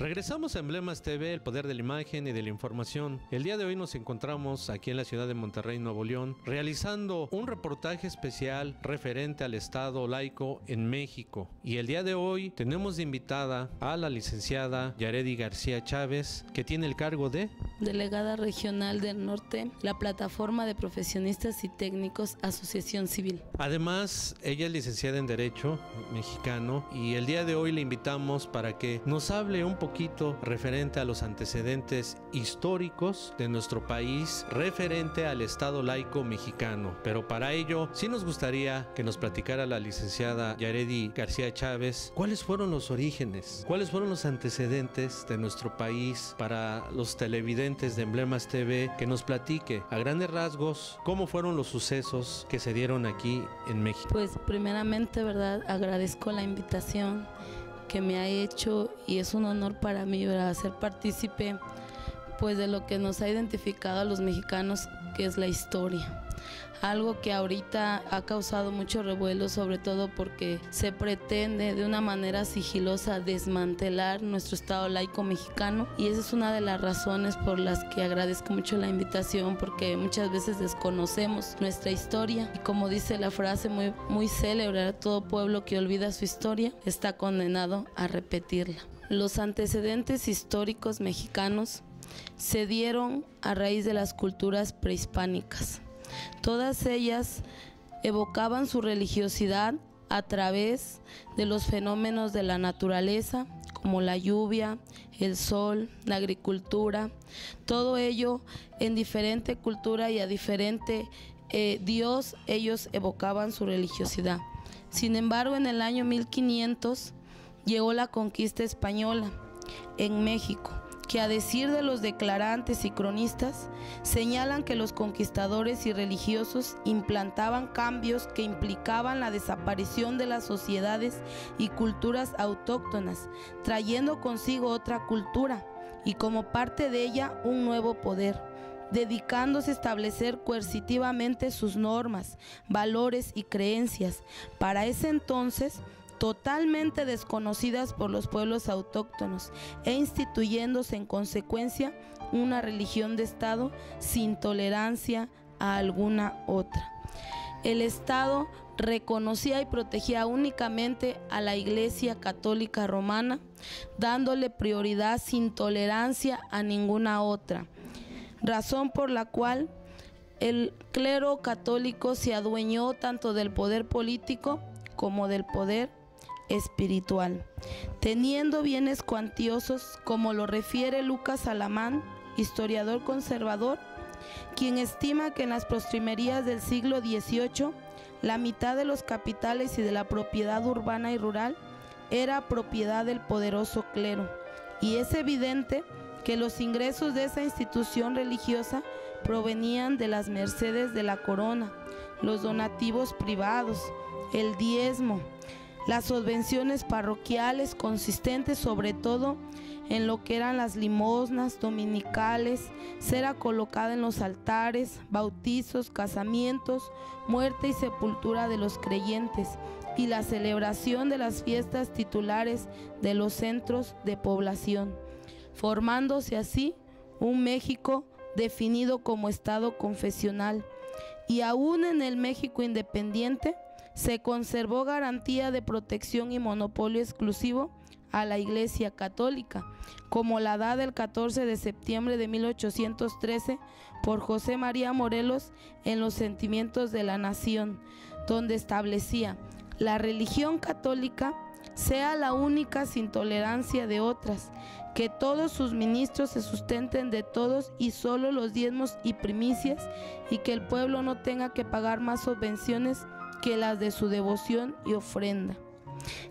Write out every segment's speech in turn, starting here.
Regresamos a Emblemas TV, el poder de la imagen y de la información. El día de hoy nos encontramos aquí en la ciudad de Monterrey, Nuevo León, realizando un reportaje especial referente al Estado laico en México. Y el día de hoy tenemos de invitada a la licenciada Yaredi García Chávez, que tiene el cargo de Delegada Regional del Norte, la Plataforma de Profesionistas y Técnicos Asociación Civil. Además, ella es licenciada en Derecho mexicano y el día de hoy le invitamos para que nos hable un poquito referente a los antecedentes históricos de nuestro país, referente al Estado laico mexicano. Pero para ello, sí nos gustaría que nos platicara la licenciada Yaredi García Chávez cuáles fueron los orígenes, cuáles fueron los antecedentes de nuestro país para los televidentes de Emblemas TV, que nos platique a grandes rasgos cómo fueron los sucesos que se dieron aquí en México. Pues primeramente, ¿verdad? Agradezco la invitación que me ha hecho y es un honor para mí, ¿verdad?, ser partícipe pues de lo que nos ha identificado a los mexicanos, que es la historia. Algo que ahorita ha causado mucho revuelo, sobre todo porque se pretende de una manera sigilosa desmantelar nuestro Estado laico mexicano, y esa es una de las razones por las que agradezco mucho la invitación, porque muchas veces desconocemos nuestra historia y, como dice la frase muy célebre, todo pueblo que olvida su historia está condenado a repetirla. Los antecedentes históricos mexicanos se dieron a raíz de las culturas prehispánicas. Todas ellas evocaban su religiosidad a través de los fenómenos de la naturaleza, como la lluvia, el sol, la agricultura, todo ello en diferente cultura y a diferente Dios ellos evocaban su religiosidad. Sin embargo, en el año 1500 llegó la conquista española en México, que a decir de los declarantes y cronistas, señalan que los conquistadores y religiosos implantaban cambios que implicaban la desaparición de las sociedades y culturas autóctonas, trayendo consigo otra cultura y como parte de ella un nuevo poder, dedicándose a establecer coercitivamente sus normas, valores y creencias, para ese entonces totalmente desconocidas por los pueblos autóctonos, e instituyéndose en consecuencia una religión de Estado sin tolerancia a alguna otra. El Estado reconocía y protegía únicamente a la Iglesia Católica Romana, dándole prioridad sin tolerancia a ninguna otra, razón por la cual el clero católico se adueñó tanto del poder político como del poder espiritual, teniendo bienes cuantiosos, como lo refiere Lucas Alamán, historiador conservador, quien estima que en las postrimerías del siglo XVIII la mitad de los capitales y de la propiedad urbana y rural era propiedad del poderoso clero, y es evidente que los ingresos de esa institución religiosa provenían de las mercedes de la corona, los donativos privados, el diezmo, las subvenciones parroquiales, consistentes sobre todo en lo que eran las limosnas dominicales, cera colocada en los altares, bautizos, casamientos, muerte y sepultura de los creyentes, y la celebración de las fiestas titulares de los centros de población, formándose así un México definido como Estado confesional. Y aún en el México independiente se conservó garantía de protección y monopolio exclusivo a la Iglesia Católica, como la da del 14 de septiembre de 1813 por José María Morelos en Los Sentimientos de la Nación, donde establecía: la religión católica sea la única sin tolerancia de otras, que todos sus ministros se sustenten de todos y solo los diezmos y primicias, y que el pueblo no tenga que pagar más subvenciones que las de su devoción y ofrenda.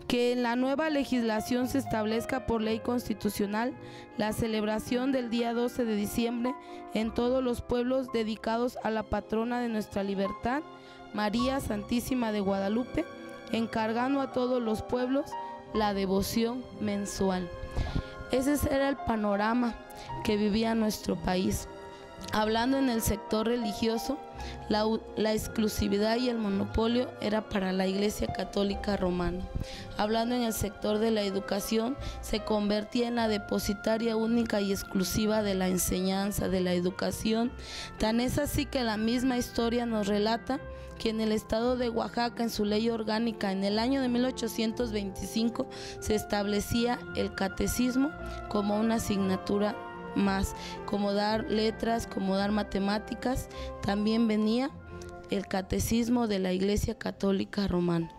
Que en la nueva legislación se establezca por ley constitucional la celebración del día 12 de diciembre en todos los pueblos dedicados a la patrona de nuestra libertad, María Santísima de Guadalupe, encargando a todos los pueblos la devoción mensual. Ese era el panorama que vivía nuestro país. Hablando en el sector religioso, la exclusividad y el monopolio era para la Iglesia Católica Romana. Hablando en el sector de la educación, se convertía en la depositaria única y exclusiva de la enseñanza, de la educación. Tan es así que la misma historia nos relata que en el estado de Oaxaca, en su ley orgánica, en el año de 1825, se establecía el catecismo como una asignatura más, como dar letras, como dar matemáticas. También venía el catecismo de la Iglesia Católica Romana.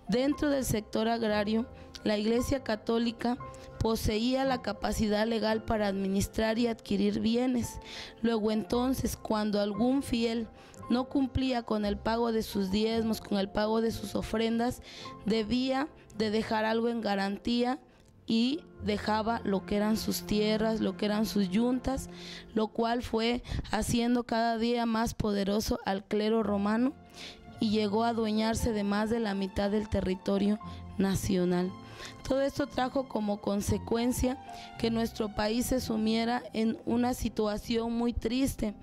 Dentro del sector agrario, la Iglesia Católica poseía la capacidad legal para administrar y adquirir bienes. Luego entonces, cuando algún fiel no cumplía con el pago de sus diezmos, con el pago de sus ofrendas, debía de dejar algo en garantía y dejaba lo que eran sus tierras, lo que eran sus yuntas, lo cual fue haciendo cada día más poderoso al clero romano y llegó a adueñarse de más de la mitad del territorio nacional. Todo esto trajo como consecuencia que nuestro país se sumiera en una situación muy triste,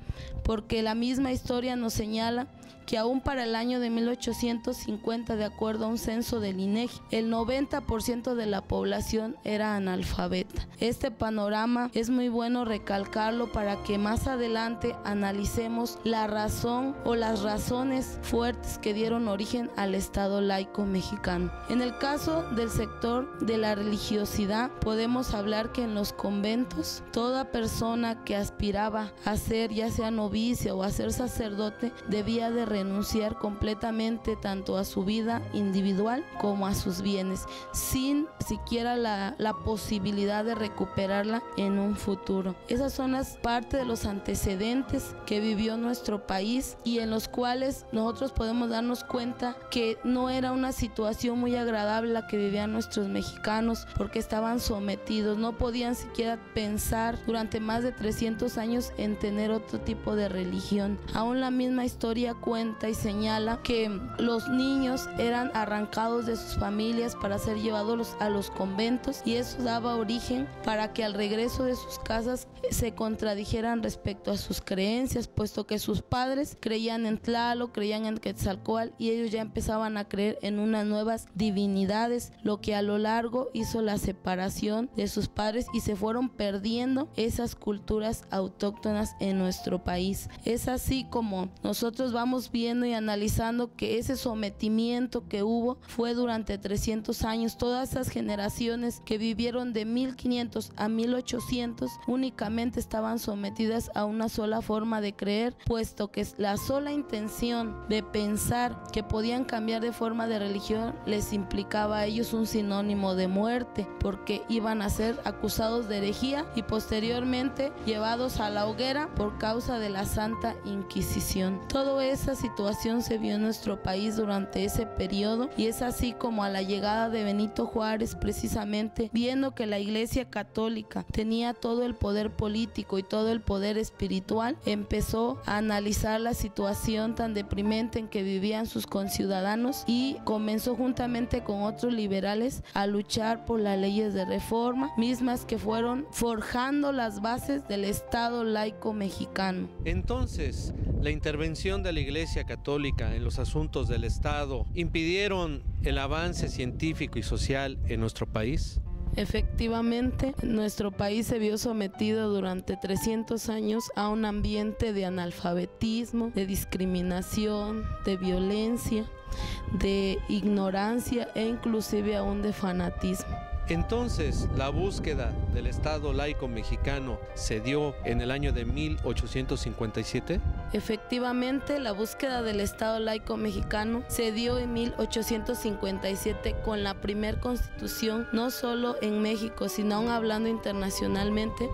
porque la misma historia nos señala que aún para el año de 1850, de acuerdo a un censo del INEGI, el 90% de la población era analfabeta. Este panorama es muy bueno recalcarlo para que más adelante analicemos la razón o las razones fuertes que dieron origen al Estado laico mexicano. En el caso del sector de la religiosidad, podemos hablar que en los conventos, toda persona que aspiraba a ser ya sea novicia o a ser sacerdote, debía de renunciar completamente tanto a su vida individual como a sus bienes, sin siquiera la posibilidad de recuperarla en un futuro. Esas son las parte de los antecedentes que vivió nuestro país y en los cuales nosotros podemos darnos cuenta que no era una situación muy agradable la que vivían nuestros mexicanos, porque estaban sometidos, no podían siquiera pensar durante más de 300 años en tener otro tipo de religión. Aún la misma historia cuenta y señala que los niños eran arrancados de sus familias para ser llevados a los conventos, y eso daba origen para que al regreso de sus casas se contradijeran respecto a sus creencias, puesto que sus padres creían en Tlaloc, creían en Quetzalcóatl, y ellos ya empezaban a creer en unas nuevas divinidades, lo que a lo largo hizo la separación de sus padres y se fueron perdiendo esas culturas autóctonas en nuestro país. Es así como nosotros vamos viendo y analizando que ese sometimiento que hubo fue durante 300 años. Todas esas generaciones que vivieron de 1500 a 1800 únicamente estaban sometidas a una sola forma de creer, puesto que la sola intención de pensar que podían cambiar de forma de religión les implicaba a ellos un sinónimo de muerte, porque iban a ser acusados de herejía y posteriormente llevados a la hoguera por causa de la Santa Inquisición. Toda esa situación se vio en nuestro país durante ese periodo, y es así como a la llegada de Benito Juárez, precisamente viendo que la Iglesia Católica tenía todo el poder político y todo el poder espiritual, empezó a analizar la situación tan deprimente en que vivían sus conciudadanos y comenzó juntamente con otros liberales a luchar por las leyes de reforma, mismas que fueron forjando las bases del Estado laico mexicano. Entonces, la intervención de la Iglesia Católica en los asuntos del Estado impidieron el avance científico y social en nuestro país. Efectivamente, nuestro país se vio sometido durante 300 años a un ambiente de analfabetismo, de discriminación, de violencia, de ignorancia e inclusive aún de fanatismo. Entonces, la búsqueda del Estado laico mexicano se dio en el año de 1857. Efectivamente, la búsqueda del Estado laico mexicano se dio en 1857 con la primer constitución, no solo en México, sino aún hablando internacionalmente,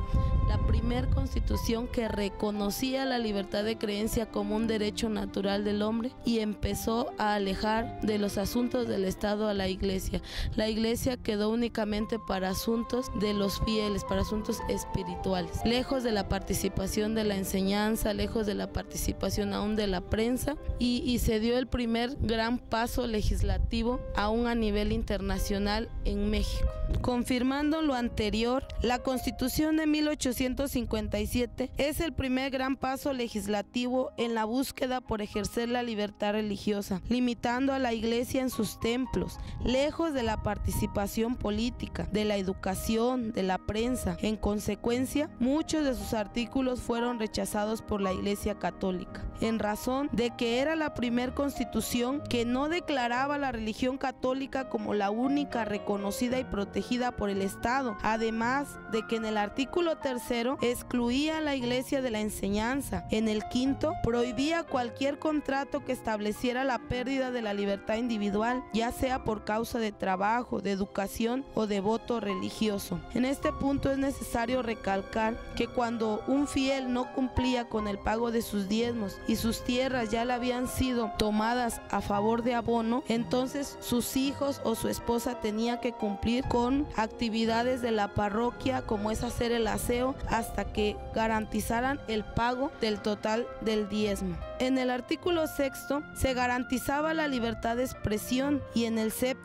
la primer constitución que reconocía la libertad de creencia como un derecho natural del hombre y empezó a alejar de los asuntos del Estado a la Iglesia. La Iglesia quedó únicamente para asuntos de los fieles, para asuntos espirituales, lejos de la participación de la enseñanza, lejos de la participación aún de la prensa, y se dio el primer gran paso legislativo aún a nivel internacional en México. Confirmando lo anterior, la Constitución de 1857 1857 es el primer gran paso legislativo en la búsqueda por ejercer la libertad religiosa, limitando a la Iglesia en sus templos, lejos de la participación política, de la educación, de la prensa. En consecuencia, muchos de sus artículos fueron rechazados por la Iglesia Católica, en razón de que era la primer constitución que no declaraba la religión católica como la única reconocida y protegida por el Estado, además de que en el artículo 3 excluía a la Iglesia de la enseñanza. En el 5 prohibía cualquier contrato que estableciera la pérdida de la libertad individual, ya sea por causa de trabajo, de educación o de voto religioso. En este punto es necesario recalcar que cuando un fiel no cumplía con el pago de sus diezmos y sus tierras ya le habían sido tomadas a favor de abono, entonces sus hijos o su esposa tenía que cumplir con actividades de la parroquia, como es hacer el aseo, hasta que garantizaran el pago del total del diezmo. En el artículo 6 se garantizaba la libertad de expresión y en el 7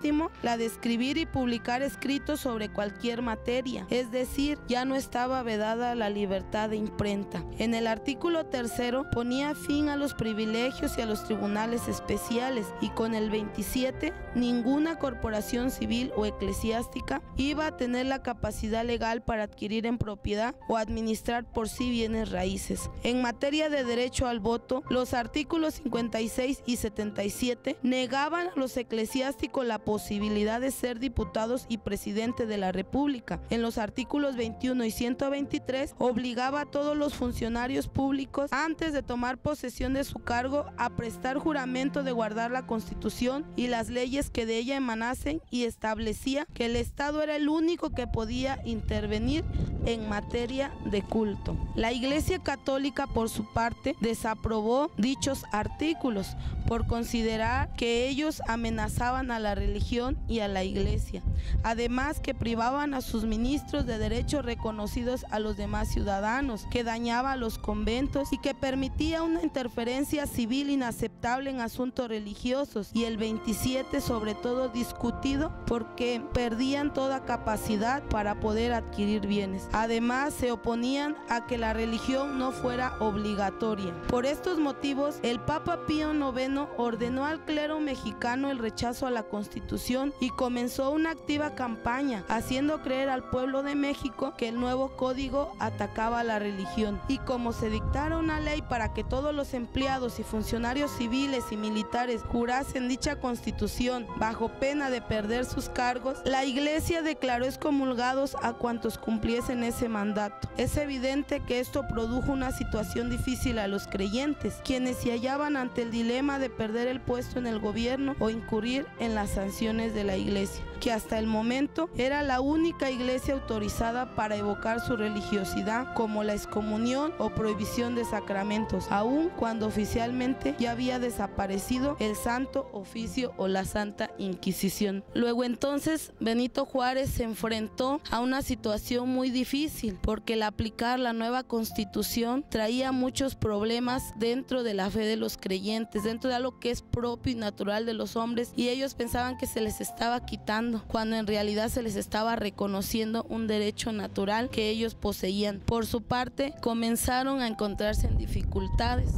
la de escribir y publicar escritos sobre cualquier materia, es decir, ya no estaba vedada la libertad de imprenta. En el artículo 3 ponía fin a los privilegios y a los tribunales especiales, y con el 27 ninguna corporación civil o eclesiástica iba a tener la capacidad legal para adquirir en propiedad o administrar por sí bienes raíces. En materia de derecho al voto, los artículos 56 y 77 negaban a los eclesiásticos la posibilidad de ser diputados y presidente de la República. En los artículos 21 y 123 obligaba a todos los funcionarios públicos, antes de tomar posesión de su cargo, a prestar juramento de guardar la Constitución y las leyes que de ella emanasen, y establecía que el Estado era el único que podía intervenir en materia de culto. La Iglesia Católica, por su parte, desaprobó dichos artículos por considerar que ellos amenazaban a la religión y a la Iglesia, además que privaban a sus ministros de derechos reconocidos a los demás ciudadanos, que dañaba a los conventos y que permitía una interferencia civil inaceptable en asuntos religiosos, y el 27 sobre todo discutido porque perdían toda capacidad para poder adquirir bienes. Además, se oponían a que la religión no fuera obligatoria. Por estos motivos, el Papa Pío IX ordenó al clero mexicano el rechazo a la Constitución y comenzó una activa campaña, haciendo creer al pueblo de México que el nuevo código atacaba a la religión. Y como se dictara una ley para que todos los empleados y funcionarios civiles y militares jurasen dicha Constitución bajo pena de perder sus cargos, la Iglesia declaró excomulgados a cuantos cumpliesen ese mandato. Es evidente que esto produjo una situación difícil a los creyentes, quienes se hallaban ante el dilema de perder el puesto en el gobierno o incurrir en las sanciones de la Iglesia, que hasta el momento era la única iglesia autorizada para evocar su religiosidad, como la excomunión o prohibición de sacramentos, aun cuando oficialmente ya había desaparecido el Santo Oficio o la Santa Inquisición. Luego entonces Benito Juárez se enfrentó a una situación muy difícil, porque el aplicar la nueva Constitución traía muchos problemas dentro de la fe de los creyentes, dentro de algo que es propio y natural de los hombres, y ellos pensaban que se les estaba quitando, cuando en realidad se les estaba reconociendo un derecho natural que ellos poseían. Por su parte, comenzaron a encontrarse en dificultades,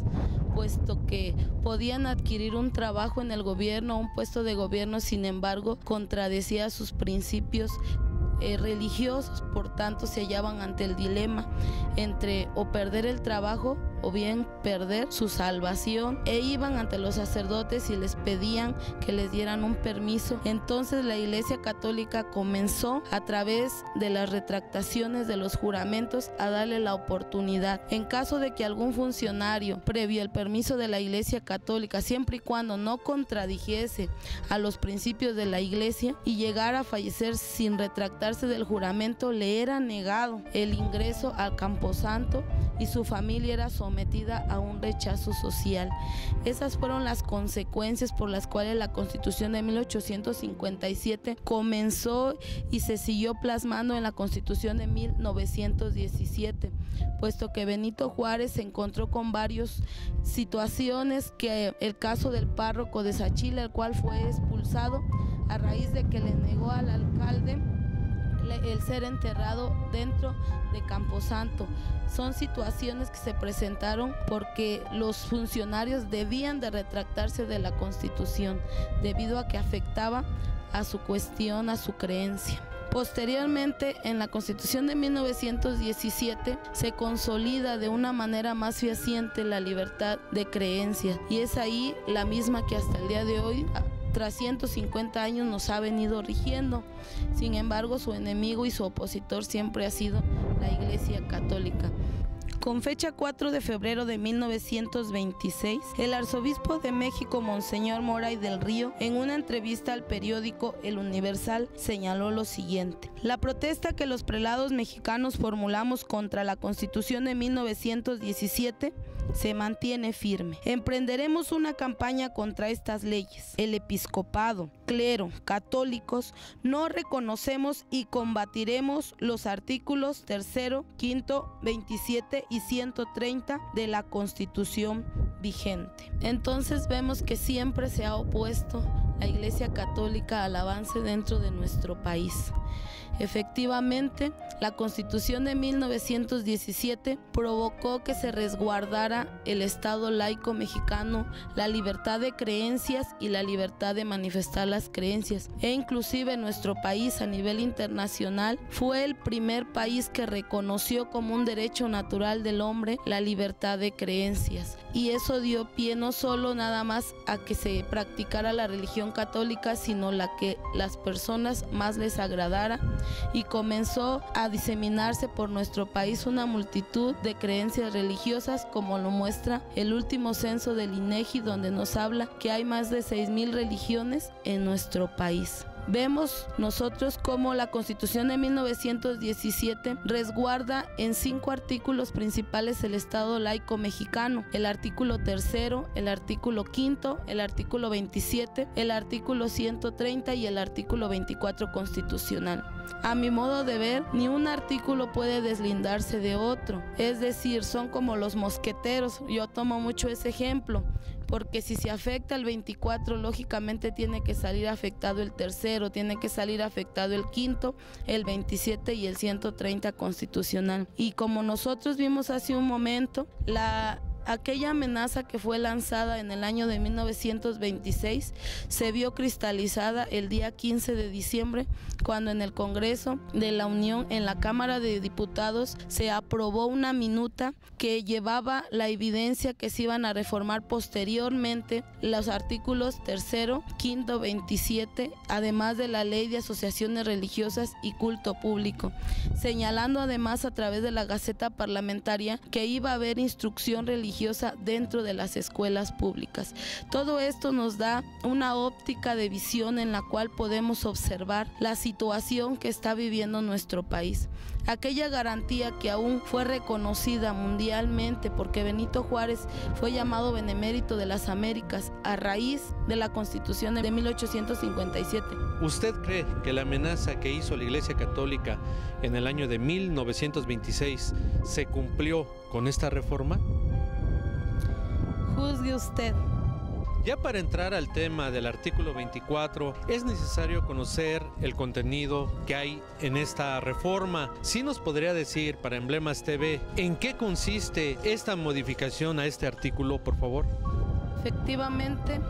puesto que podían adquirir un trabajo en el gobierno, un puesto de gobierno, sin embargo, contradecía sus principios religiosos. Por tanto, se hallaban ante el dilema entre o perder el trabajo o bien perder su salvación, e iban ante los sacerdotes y les pedían que les dieran un permiso. Entonces la Iglesia Católica comenzó, a través de las retractaciones de los juramentos, a darle la oportunidad, en caso de que algún funcionario, previo al permiso de la Iglesia Católica, siempre y cuando no contradijese a los principios de la Iglesia y llegara a fallecer sin retractarse del juramento, le era negado el ingreso al Camposanto y su familia era sometida a un rechazo social. Esas fueron las consecuencias por las cuales la Constitución de 1857 comenzó y se siguió plasmando en la Constitución de 1917, puesto que Benito Juárez se encontró con varias situaciones, que el caso del párroco de Sachila, el cual fue expulsado a raíz de que le negó al alcalde el ser enterrado dentro de Camposanto. Son situaciones que se presentaron porque los funcionarios debían de retractarse de la Constitución debido a que afectaba a su cuestión, a su creencia. Posteriormente, en la Constitución de 1917 se consolida de una manera más fehaciente la libertad de creencias, y es ahí la misma que hasta el día de hoy, tras 150 años, nos ha venido rigiendo. Sin embargo, su enemigo y su opositor siempre ha sido la Iglesia Católica. Con fecha 4 de febrero de 1926, el arzobispo de México, Monseñor Moray del Río, en una entrevista al periódico El Universal, señaló lo siguiente: la protesta que los prelados mexicanos formulamos contra la Constitución de 1917 se mantiene firme. Emprenderemos una campaña contra estas leyes. El episcopado, clero, católicos, no reconocemos y combatiremos los artículos 3º, 5º, 27 y 130 de la Constitución vigente. Entonces vemos que siempre se ha opuesto la Iglesia Católica al avance dentro de nuestro país. Efectivamente, la Constitución de 1917 provocó que se resguardara el Estado laico mexicano, la libertad de creencias y la libertad de manifestar las creencias. E inclusive nuestro país a nivel internacional fue el primer país que reconoció como un derecho natural del hombre la libertad de creencias. Y eso dio pie no solo nada más a que se practicara la religión católica, sino la que las personas más les agradara, y comenzó a diseminarse por nuestro país una multitud de creencias religiosas, como lo muestra el último censo del INEGI, donde nos habla que hay más de 6,000 religiones en nuestro país. Vemos nosotros cómo la Constitución de 1917 resguarda en 5 artículos principales el Estado laico mexicano: el artículo 3º, el artículo 5º, el artículo 27, el artículo 130 y el artículo 24 constitucional. A mi modo de ver, ni un artículo puede deslindarse de otro, es decir, son como los mosqueteros. Yo tomo mucho ese ejemplo, porque si se afecta el 24, lógicamente tiene que salir afectado el 3º, tiene que salir afectado el 5º, el 27 y el 130 constitucional. Y como nosotros vimos hace un momento, aquella amenaza que fue lanzada en el año de 1926 se vio cristalizada el día 15 de diciembre, cuando en el Congreso de la Unión, en la Cámara de Diputados, se aprobó una minuta que llevaba la evidencia que se iban a reformar posteriormente los artículos 3º, 5º, 27, además de la Ley de Asociaciones Religiosas y Culto Público, señalando además a través de la Gaceta Parlamentaria que iba a haber instrucción religiosa dentro de las escuelas públicas. Todo esto nos da una óptica de visión en la cual podemos observar la situación que está viviendo nuestro país. Aquella garantía que aún fue reconocida mundialmente, porque Benito Juárez fue llamado Benemérito de las Américas a raíz de la Constitución de 1857. ¿Usted cree que la amenaza que hizo la Iglesia Católica en el año de 1926 se cumplió con esta reforma? Juzgue usted. Ya para entrar al tema del artículo 24, es necesario conocer el contenido que hay en esta reforma. ¿Sí nos podría decir, para Emblemas TV, en qué consiste esta modificación a este artículo, por favor? Efectivamente,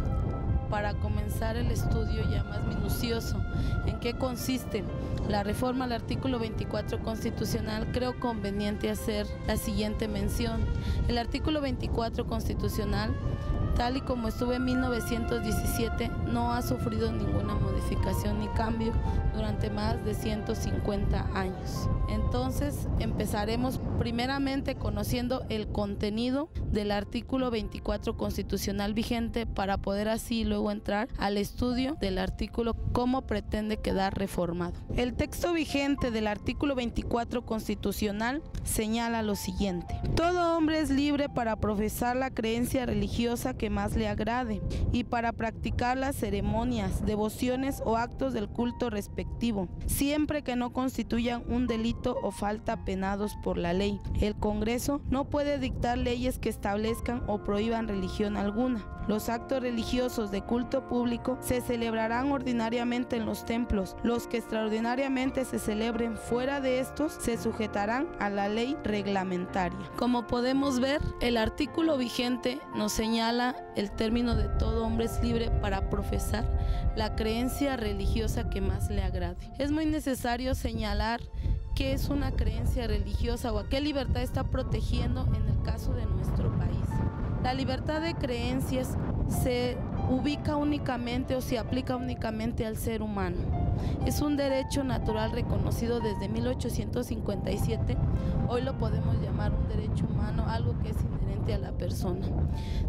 para comenzar el estudio ya más minucioso, ¿en qué consiste la reforma al artículo 24 constitucional? Creo conveniente hacer la siguiente mención. El artículo 24 constitucional, tal y como estuvo en 1917, no ha sufrido ninguna modificación ni cambio durante más de 150 años. Entonces, empezaremos primeramente conociendo el contenido del artículo 24 constitucional vigente, para poder así luego entrar al estudio del artículo, cómo pretende quedar reformado. El texto vigente del artículo 24 constitucional señala lo siguiente: todo hombre es libre para profesar la creencia religiosa que más le agrade y para practicar las ceremonias, devociones o actos del culto respectivo, siempre que no constituyan un delito o falta penados por la ley. ley. El Congreso no puede dictar leyes que establezcan o prohíban religión alguna. Los actos religiosos de culto público se celebrarán ordinariamente en los templos. Los que extraordinariamente se celebren fuera de estos se sujetarán a la ley reglamentaria. Como podemos ver, el artículo vigente nos señala el término de todo hombre es libre para profesar la creencia religiosa que más le agrade. Es muy necesario señalar qué es una creencia religiosa o a qué libertad está protegiendo en el caso de nuestro país. La libertad de creencias se ubica únicamente o se aplica únicamente al ser humano. Es un derecho natural reconocido desde 1857. Hoy lo podemos llamar un derecho humano, algo que es inherente a la persona.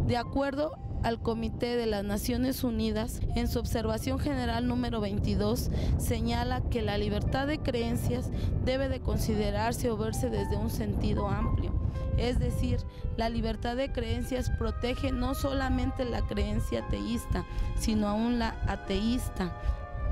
De acuerdo al Comité de las Naciones Unidas, en su observación general número 22, señala que la libertad de creencias debe de considerarse o verse desde un sentido amplio. Es decir, la libertad de creencias protege no solamente la creencia teísta, sino aún la ateísta,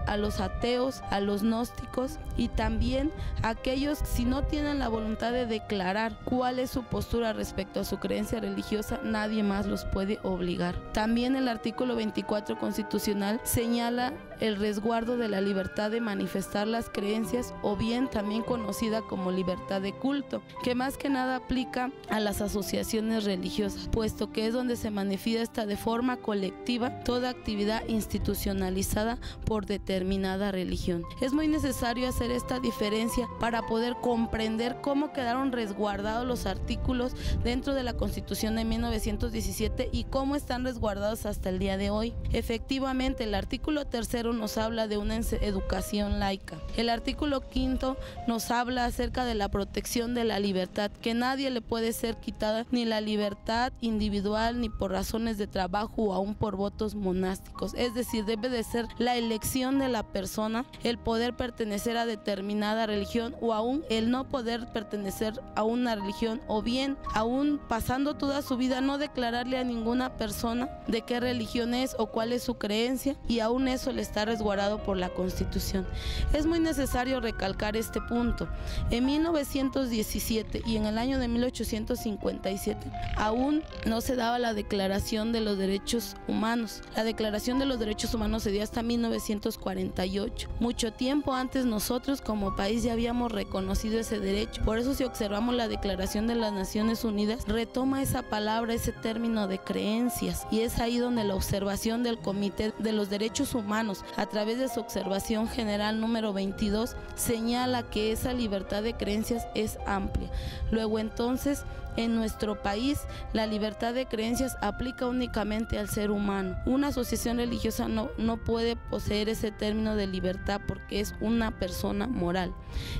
a los ateos, a los gnósticos y también a aquellos si no tienen la voluntad de declarar cuál es su postura respecto a su creencia religiosa, nadie más los puede obligar. También el artículo 24 constitucional señala el resguardo de la libertad de manifestar las creencias, o bien también conocida como libertad de culto, que más que nada aplica a las asociaciones religiosas, puesto que es donde se manifiesta de forma colectiva toda actividad institucionalizada por determinada religión. Es muy necesario hacer esta diferencia para poder comprender cómo quedaron resguardados los artículos dentro de la Constitución de 1917 y cómo están resguardados hasta el día de hoy. Efectivamente, el artículo 3 nos habla de una educación laica. El artículo 5 nos habla acerca de la protección de la libertad, que nadie le puede ser quitada, ni la libertad individual, ni por razones de trabajo o aún por votos monásticos. Es decir, debe de ser la elección de la persona el poder pertenecer a determinada religión o aún el no poder pertenecer a una religión, o bien aún pasando toda su vida no declararle a ninguna persona de qué religión es o cuál es su creencia, y aún eso le está resguardado por la Constitución. Es muy necesario recalcar este punto. En 1917 y en el año de 1857 aún no se daba la Declaración de los Derechos Humanos. La Declaración de los Derechos Humanos se dio hasta 1948. Mucho tiempo antes nosotros como país ya habíamos reconocido ese derecho. Por eso, si observamos la Declaración de las Naciones Unidas, retoma esa palabra, ese término de creencias, y es ahí donde la observación del Comité de los Derechos Humanos, a través de su observación general número 22, señala que esa libertad de creencias es amplia. Luego, entonces, en nuestro país, la libertad de creencias aplica únicamente al ser humano. Una asociación religiosa no puede poseer ese término de libertad porque es una persona moral.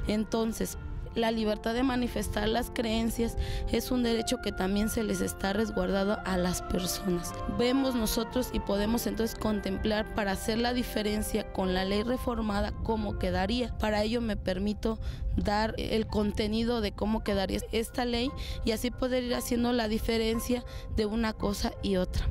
Entonces, la libertad de manifestar las creencias es un derecho que también se les está resguardado a las personas. Vemos nosotros y podemos entonces contemplar, para hacer la diferencia con la ley reformada, cómo quedaría. Para ello me permito dar el contenido de cómo quedaría esta ley y así poder ir haciendo la diferencia de una cosa y otra.